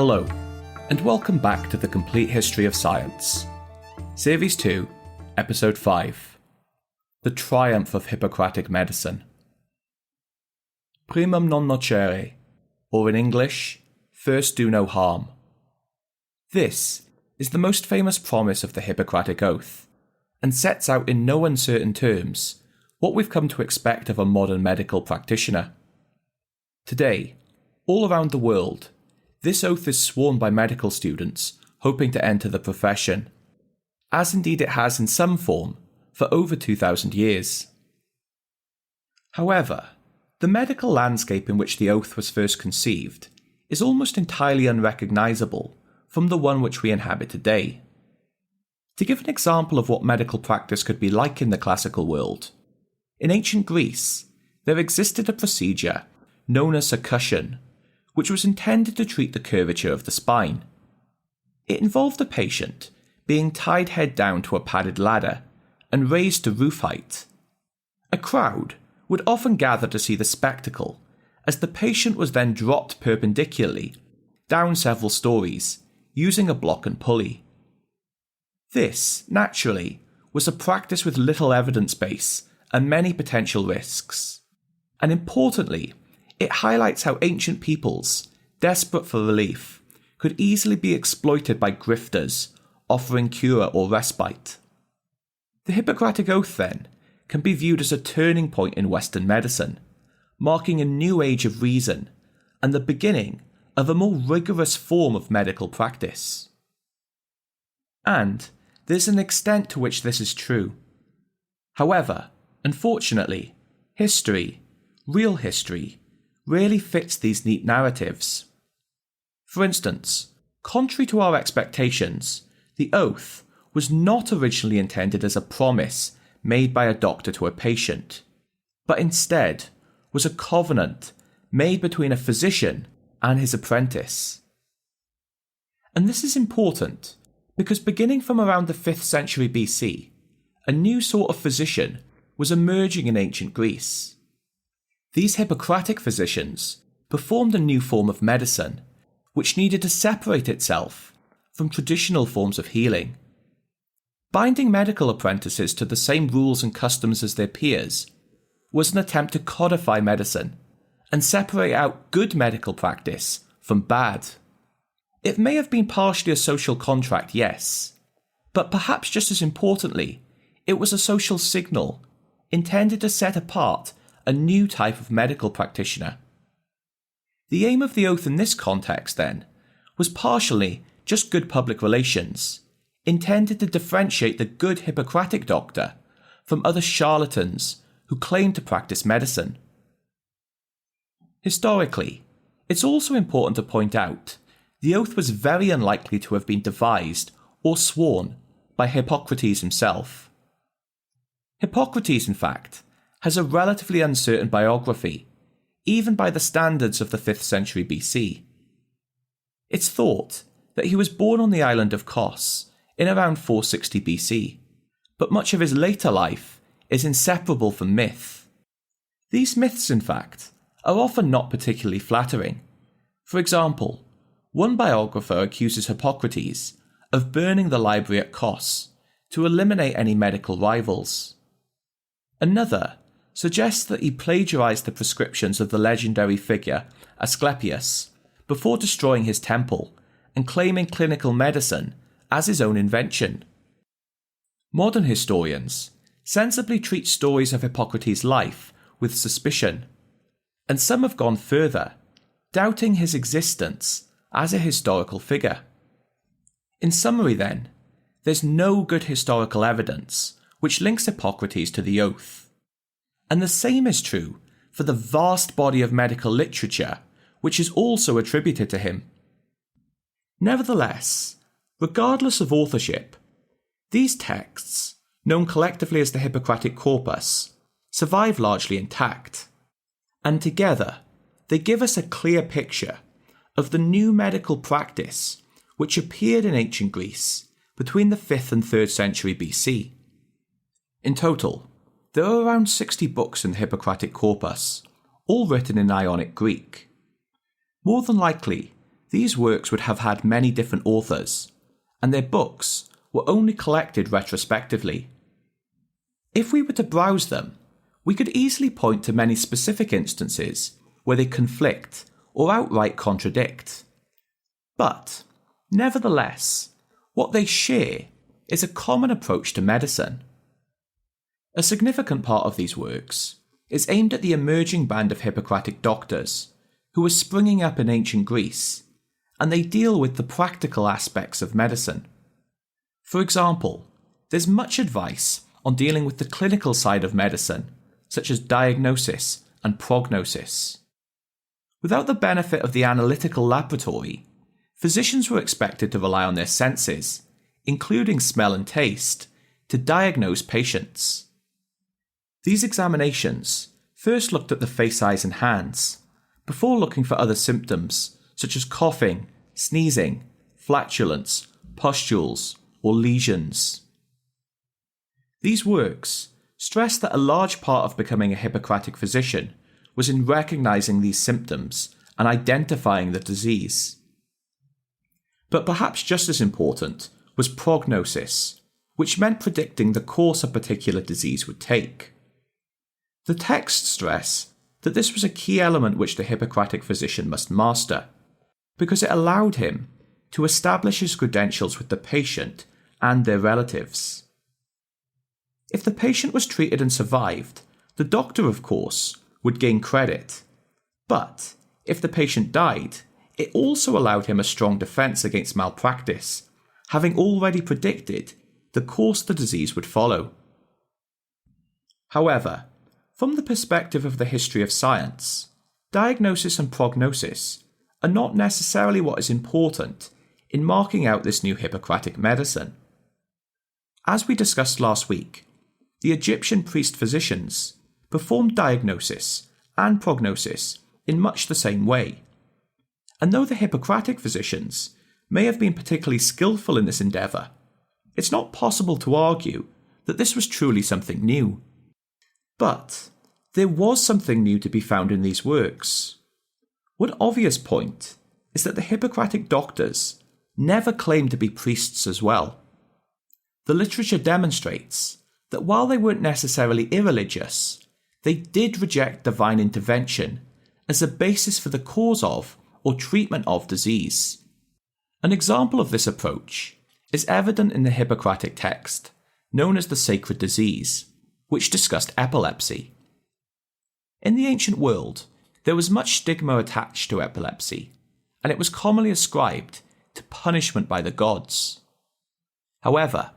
Hello, and welcome back to The Complete History of Science. Series 2, Episode 5. The Triumph of Hippocratic Medicine. Primum non nocere, or in English, first do no harm. This is the most famous promise of the Hippocratic Oath, and sets out in no uncertain terms what we've come to expect of a modern medical practitioner. Today, all around the world, this oath is sworn by medical students hoping to enter the profession, as indeed it has in some form for over 2,000 years. However, the medical landscape in which the oath was first conceived is almost entirely unrecognisable from the one which we inhabit today. To give an example of what medical practice could be like in the classical world, in ancient Greece, there existed a procedure known as percussion, which was intended to treat the curvature of the spine. It involved a patient being tied head down to a padded ladder and raised to roof height. A crowd would often gather to see the spectacle, as the patient was then dropped perpendicularly down several stories using a block and pulley. This, naturally, was a practice with little evidence base and many potential risks. And importantly, it highlights how ancient peoples, desperate for relief, could easily be exploited by grifters offering cure or respite. The Hippocratic Oath, then, can be viewed as a turning point in Western medicine, marking a new age of reason and the beginning of a more rigorous form of medical practice. And there's an extent to which this is true. However, unfortunately, history, real history, rarely fits these neat narratives. For instance, contrary to our expectations, the oath was not originally intended as a promise made by a doctor to a patient, but instead was a covenant made between a physician and his apprentice. And this is important because beginning from around the 5th century BC, a new sort of physician was emerging in ancient Greece. These Hippocratic physicians performed a new form of medicine, which needed to separate itself from traditional forms of healing. Binding medical apprentices to the same rules and customs as their peers was an attempt to codify medicine and separate out good medical practice from bad. It may have been partially a social contract, yes, but perhaps just as importantly, it was a social signal intended to set apart a new type of medical practitioner. The aim of the oath in this context, then, was partially just good public relations, intended to differentiate the good Hippocratic doctor from other charlatans who claimed to practice medicine. Historically, it's also important to point out the oath was very unlikely to have been devised or sworn by Hippocrates himself. Hippocrates, in fact, has a relatively uncertain biography, even by the standards of the 5th century BC. It's thought that he was born on the island of Kos in around 460 BC, but much of his later life is inseparable from myth. These myths, in fact, are often not particularly flattering. For example, one biographer accuses Hippocrates of burning the library at Kos to eliminate any medical rivals. Another suggests that he plagiarized the prescriptions of the legendary figure Asclepius before destroying his temple and claiming clinical medicine as his own invention. Modern historians sensibly treat stories of Hippocrates' life with suspicion, and some have gone further, doubting his existence as a historical figure. In summary, then, there's no good historical evidence which links Hippocrates to the oath. And the same is true for the vast body of medical literature which is also attributed to him. Nevertheless, regardless of authorship, these texts, known collectively as the Hippocratic corpus, survive largely intact. And together, they give us a clear picture of the new medical practice which appeared in ancient Greece between the 5th and 3rd century BC. In total, there are around 60 books in the Hippocratic corpus, all written in Ionic Greek. More than likely, these works would have had many different authors, and their books were only collected retrospectively. If we were to browse them, we could easily point to many specific instances where they conflict or outright contradict. But, nevertheless, what they share is a common approach to medicine. A significant part of these works is aimed at the emerging band of Hippocratic doctors who were springing up in ancient Greece, and they deal with the practical aspects of medicine. For example, there's much advice on dealing with the clinical side of medicine, such as diagnosis and prognosis. Without the benefit of the analytical laboratory, physicians were expected to rely on their senses, including smell and taste, to diagnose patients. These examinations first looked at the face, eyes, and hands, before looking for other symptoms such as coughing, sneezing, flatulence, pustules, or lesions. These works stress that a large part of becoming a Hippocratic physician was in recognizing these symptoms and identifying the disease. But perhaps just as important was prognosis, which meant predicting the course a particular disease would take. The texts stress that this was a key element which the Hippocratic physician must master, because it allowed him to establish his credentials with the patient and their relatives. If the patient was treated and survived, the doctor, of course, would gain credit. But if the patient died, it also allowed him a strong defense against malpractice, having already predicted the course the disease would follow. However, from the perspective of the history of science, diagnosis and prognosis are not necessarily what is important in marking out this new Hippocratic medicine. As we discussed last week, the Egyptian priest-physicians performed diagnosis and prognosis in much the same way. And though the Hippocratic physicians may have been particularly skillful in this endeavour, it's not possible to argue that this was truly something new. But there was something new to be found in these works. One obvious point is that the Hippocratic doctors never claimed to be priests as well. The literature demonstrates that while they weren't necessarily irreligious, they did reject divine intervention as a basis for the cause of or treatment of disease. An example of this approach is evident in the Hippocratic text, known as the Sacred Disease, which discussed epilepsy. In the ancient world, there was much stigma attached to epilepsy, and it was commonly ascribed to punishment by the gods. However,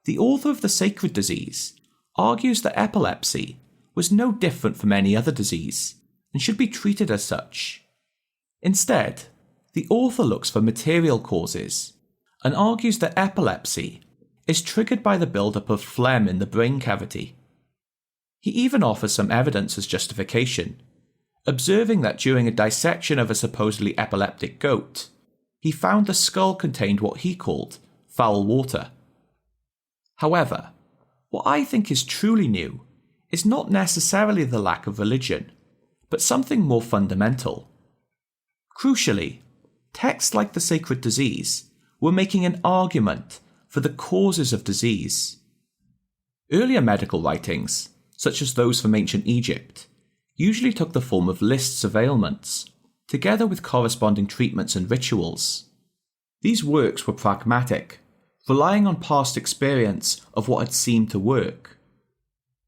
the author of the Sacred Disease argues that epilepsy was no different from any other disease and should be treated as such. Instead, the author looks for material causes and argues that epilepsy is triggered by the buildup of phlegm in the brain cavity. He even offers some evidence as justification, observing that during a dissection of a supposedly epileptic goat, he found the skull contained what he called foul water. However, what I think is truly new is not necessarily the lack of religion, but something more fundamental. Crucially, texts like the Sacred Disease were making an argument for the causes of disease. Earlier medical writings, such as those from ancient Egypt, usually took the form of lists of ailments, together with corresponding treatments and rituals. These works were pragmatic, relying on past experience of what had seemed to work.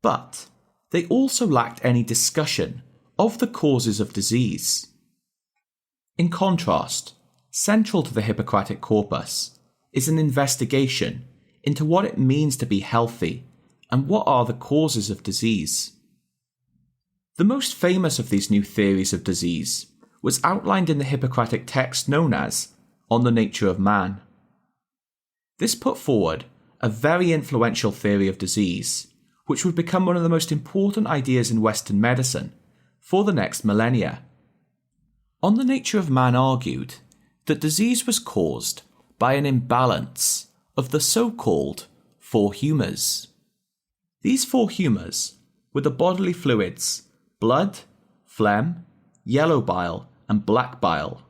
But they also lacked any discussion of the causes of disease. In contrast, central to the Hippocratic corpus is an investigation into what it means to be healthy and what are the causes of disease. The most famous of these new theories of disease was outlined in the Hippocratic text known as On the Nature of Man. This put forward a very influential theory of disease, which would become one of the most important ideas in Western medicine for the next millennia. On the Nature of Man argued that disease was caused by an imbalance of the so-called four humours. These four humours were the bodily fluids blood, phlegm, yellow bile, and black bile.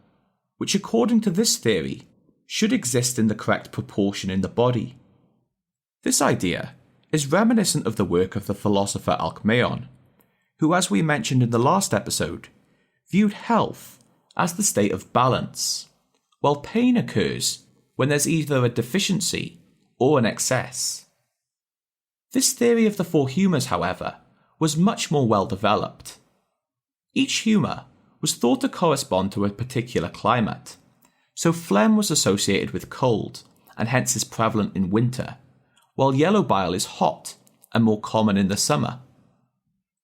which according to this theory should exist in the correct proportion in the body. This idea is reminiscent of the work of the philosopher Alcmaeon, who, as we mentioned in the last episode, viewed health as the state of balance, while pain occurs when there's either a deficiency or an excess. This theory of the four humours, however, was much more well developed. Each humour was thought to correspond to a particular climate, so phlegm was associated with cold and hence is prevalent in winter, while yellow bile is hot and more common in the summer.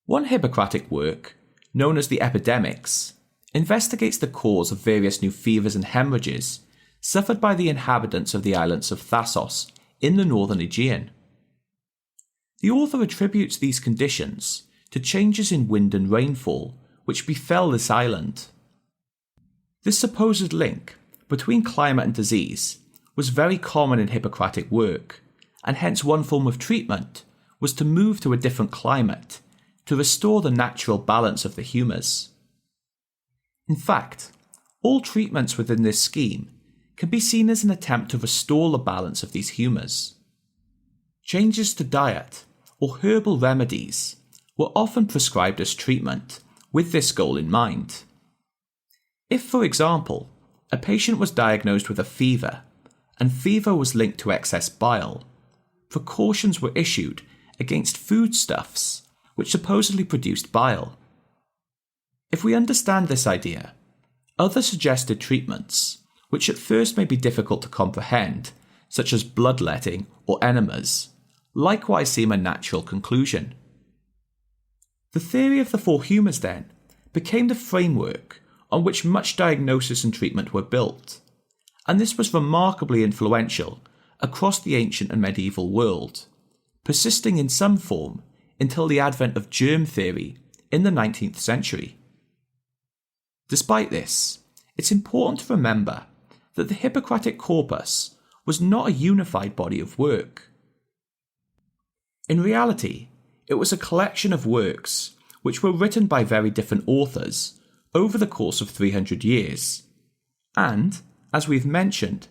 One Hippocratic work, known as the Epidemics, investigates the cause of various new fevers and hemorrhages suffered by the inhabitants of the islands of Thasos in the northern Aegean. The author attributes these conditions to changes in wind and rainfall which befell this island. This supposed link between climate and disease was very common in Hippocratic work, and hence one form of treatment was to move to a different climate to restore the natural balance of the humours. In fact, all treatments within this scheme can be seen as an attempt to restore the balance of these humours. Changes to diet or herbal remedies were often prescribed as treatment with this goal in mind. If, for example, a patient was diagnosed with a fever, and fever was linked to excess bile, precautions were issued against foodstuffs which supposedly produced bile. If we understand this idea, other suggested treatments, which at first may be difficult to comprehend, such as bloodletting or enemas, likewise seem a natural conclusion. The theory of the four humours, then, became the framework on which much diagnosis and treatment were built, and this was remarkably influential across the ancient and medieval world, persisting in some form until the advent of germ theory in the 19th century. Despite this, it's important to remember that the Hippocratic corpus was not a unified body of work. In reality, it was a collection of works which were written by very different authors over the course of 300 years, and, as we've mentioned,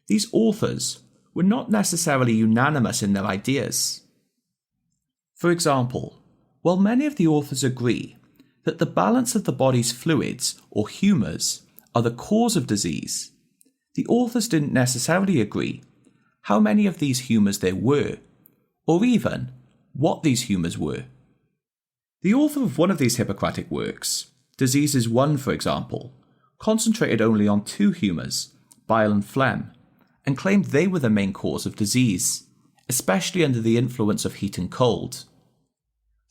these authors were not necessarily unanimous in their ideas. For example, while many of the authors agree that the balance of the body's fluids, or humours, are the cause of disease, the authors didn't necessarily agree how many of these humours there were, or even what these humours were. The author of one of these Hippocratic works, Diseases 1 for example, concentrated only on two humours, bile and phlegm, and claimed they were the main cause of disease, especially under the influence of heat and cold.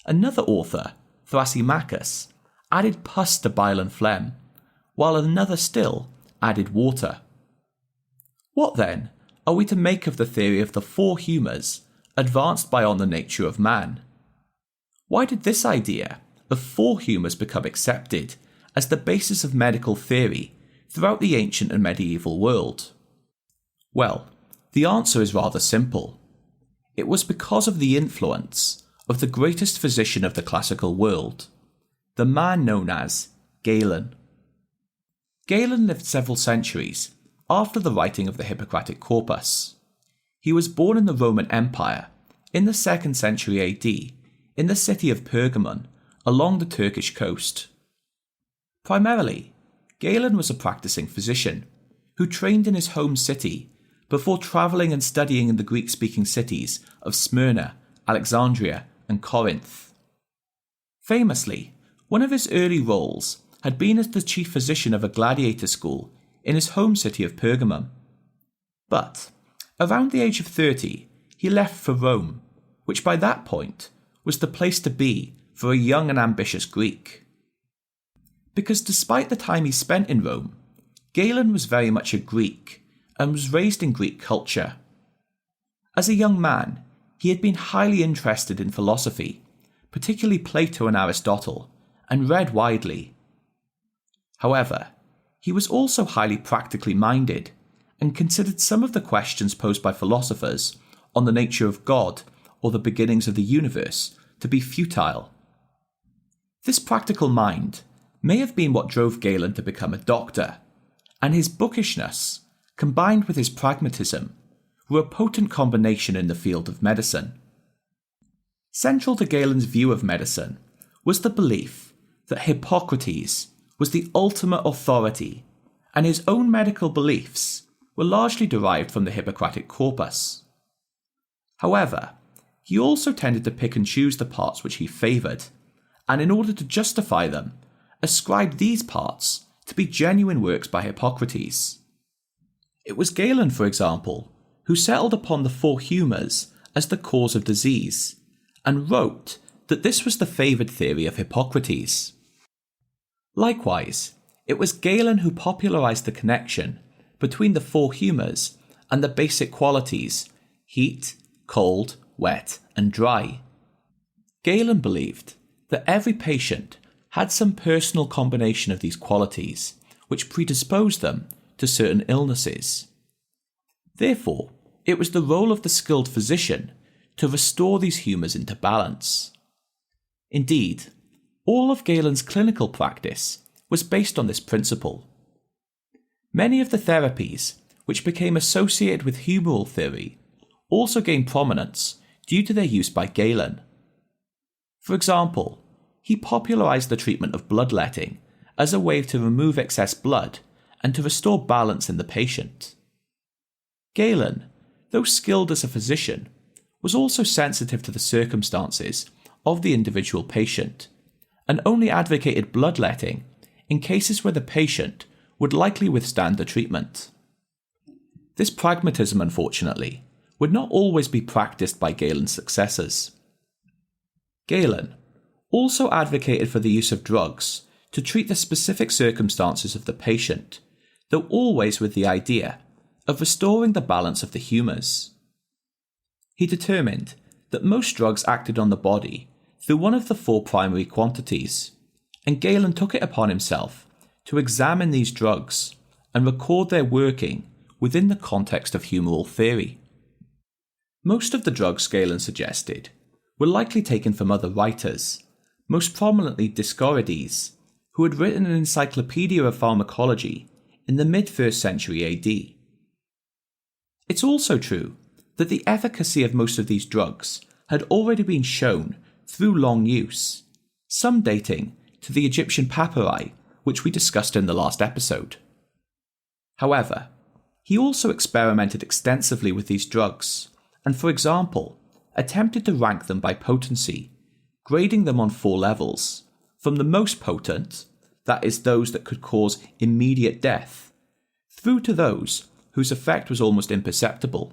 Another author, Thrasymachus, added pus to bile and phlegm, while another still added water. What then are we to make of the theory of the four humours advanced by On the Nature of Man? Why did this idea of four humours become accepted as the basis of medical theory throughout the ancient and medieval world? Well, the answer is rather simple. It was because of the influence of the greatest physician of the classical world, the man known as Galen. Galen lived several centuries after the writing of the Hippocratic corpus. He was born in the Roman Empire in the 2nd century AD in the city of Pergamon along the Turkish coast. Primarily, Galen was a practicing physician who trained in his home city before travelling and studying in the Greek-speaking cities of Smyrna, Alexandria, and Corinth. Famously, one of his early roles had been as the chief physician of a gladiator school in his home city of Pergamum. But, around the age of 30, he left for Rome, which by that point was the place to be for a young and ambitious Greek. Because despite the time he spent in Rome, Galen was very much a Greek and was raised in Greek culture. As a young man, he had been highly interested in philosophy, particularly Plato and Aristotle, and read widely. However, he was also highly practically minded, and considered some of the questions posed by philosophers on the nature of God or the beginnings of the universe to be futile. This practical mind may have been what drove Galen to become a doctor, and his bookishness, combined with his pragmatism, were a potent combination in the field of medicine. Central to Galen's view of medicine was the belief that Hippocrates was the ultimate authority, and his own medical beliefs were largely derived from the Hippocratic corpus. However, he also tended to pick and choose the parts which he favoured, and in order to justify them, ascribed these parts to be genuine works by Hippocrates. It was Galen, for example, who settled upon the four humours as the cause of disease, and wrote that this was the favoured theory of Hippocrates. Likewise, it was Galen who popularised the connection between the four humours and the basic qualities heat, cold, wet, and dry. Galen believed that every patient had some personal combination of these qualities which predisposed them to certain illnesses. Therefore, it was the role of the skilled physician to restore these humours into balance. Indeed, all of Galen's clinical practice was based on this principle. Many of the therapies which became associated with humoral theory also gained prominence due to their use by Galen. For example, he popularised the treatment of bloodletting as a way to remove excess blood and to restore balance in the patient. Galen, though skilled as a physician, was also sensitive to the circumstances of the individual patient, and only advocated bloodletting in cases where the patient would likely withstand the treatment. This pragmatism, unfortunately, would not always be practiced by Galen's successors. Galen also advocated for the use of drugs to treat the specific circumstances of the patient, though always with the idea of restoring the balance of the humours. He determined that most drugs acted on the body through one of the four primary quantities, and Galen took it upon himself to examine these drugs and record their working within the context of humoral theory. Most of the drugs Galen suggested were likely taken from other writers, most prominently Dioscorides, who had written an encyclopedia of pharmacology in the mid-1st century AD. It's also true that the efficacy of most of these drugs had already been shown through long use, some dating to the Egyptian papyri, which we discussed in the last episode. However, he also experimented extensively with these drugs, and for example, attempted to rank them by potency, grading them on 4 levels, from the most potent, that is those that could cause immediate death, through to those whose effect was almost imperceptible.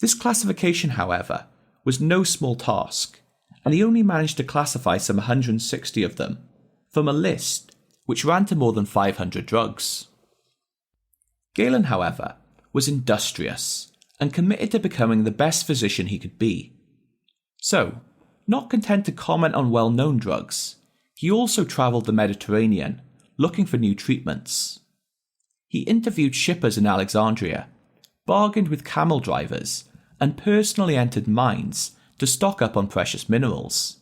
This classification, however, was no small task, and he only managed to classify some 160 of them from a list which ran to more than 500 drugs. Galen, however, was industrious and committed to becoming the best physician he could be. So, not content to comment on well-known drugs, he also travelled the Mediterranean looking for new treatments. He interviewed shippers in Alexandria, bargained with camel drivers, and personally entered mines to stock up on precious minerals.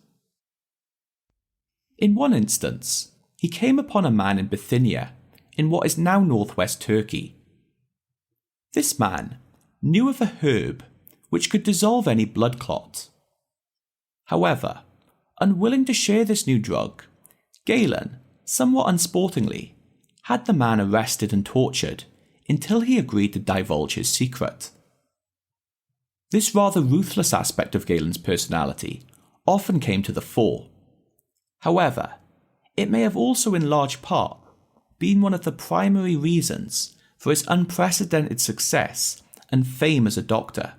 In one instance, he came upon a man in Bithynia, in what is now northwest Turkey. This man knew of a herb which could dissolve any blood clot. However, unwilling to share this new drug, Galen, somewhat unsportingly, had the man arrested and tortured until he agreed to divulge his secret. This rather ruthless aspect of Galen's personality often came to the fore. However, it may have also in large part been one of the primary reasons for his unprecedented success and fame as a doctor.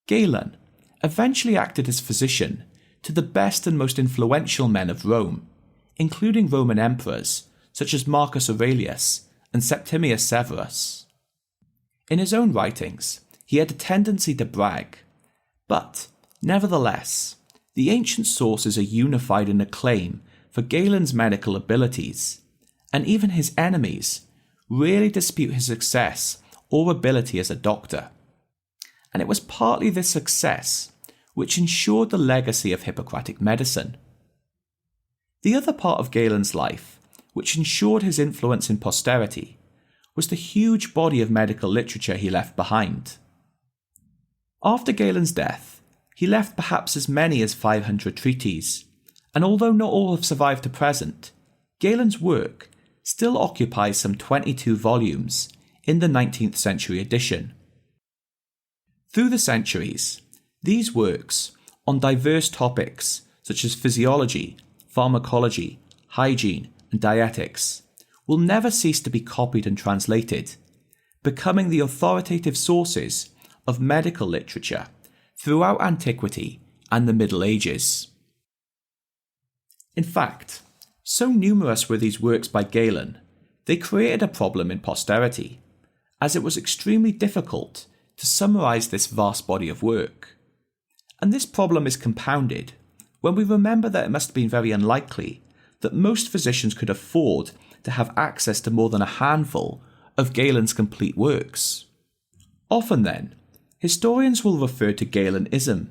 Galen eventually acted as physician to the best and most influential men of Rome, including Roman emperors such as Marcus Aurelius and Septimius Severus. In his own writings, he had a tendency to brag, but, nevertheless, the ancient sources are unified in a claim for Galen's medical abilities, and even his enemies rarely dispute his success or ability as a doctor. And it was partly this success which ensured the legacy of Hippocratic medicine. The other part of Galen's life which ensured his influence in posterity, was the huge body of medical literature he left behind. After Galen's death, he left perhaps as many as 500 treatises, and although not all have survived to present, Galen's work still occupies some 22 volumes in the 19th century edition. Through the centuries, these works, on diverse topics such as physiology, pharmacology, hygiene, and dietetics, will never cease to be copied and translated, becoming the authoritative sources of medical literature throughout antiquity and the Middle Ages. In fact, so numerous were these works by Galen, they created a problem in posterity, as it was extremely difficult to summarise this vast body of work. And this problem is compounded when we remember that it must have been very unlikely that most physicians could afford to have access to more than a handful of Galen's complete works. Often then, historians will refer to Galenism,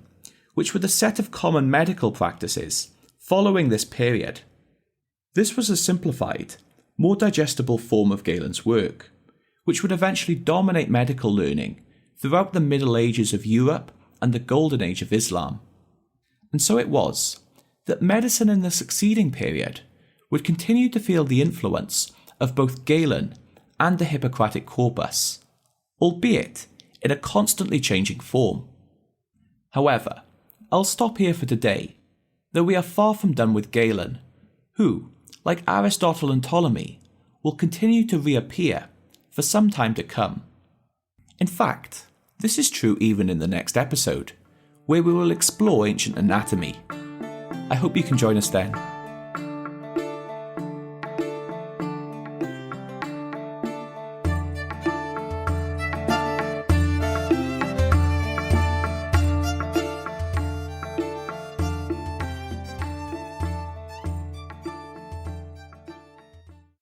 which were the set of common medical practices following this period. This was a simplified, more digestible form of Galen's work, which would eventually dominate medical learning throughout the Middle Ages of Europe and the Golden Age of Islam. And so it was that medicine in the succeeding period would continue to feel the influence of both Galen and the Hippocratic corpus, albeit in a constantly changing form. However, I'll stop here for today, though we are far from done with Galen, who, like Aristotle and Ptolemy, will continue to reappear for some time to come. In fact, this is true even in the next episode, where we will explore ancient anatomy. I hope you can join us then.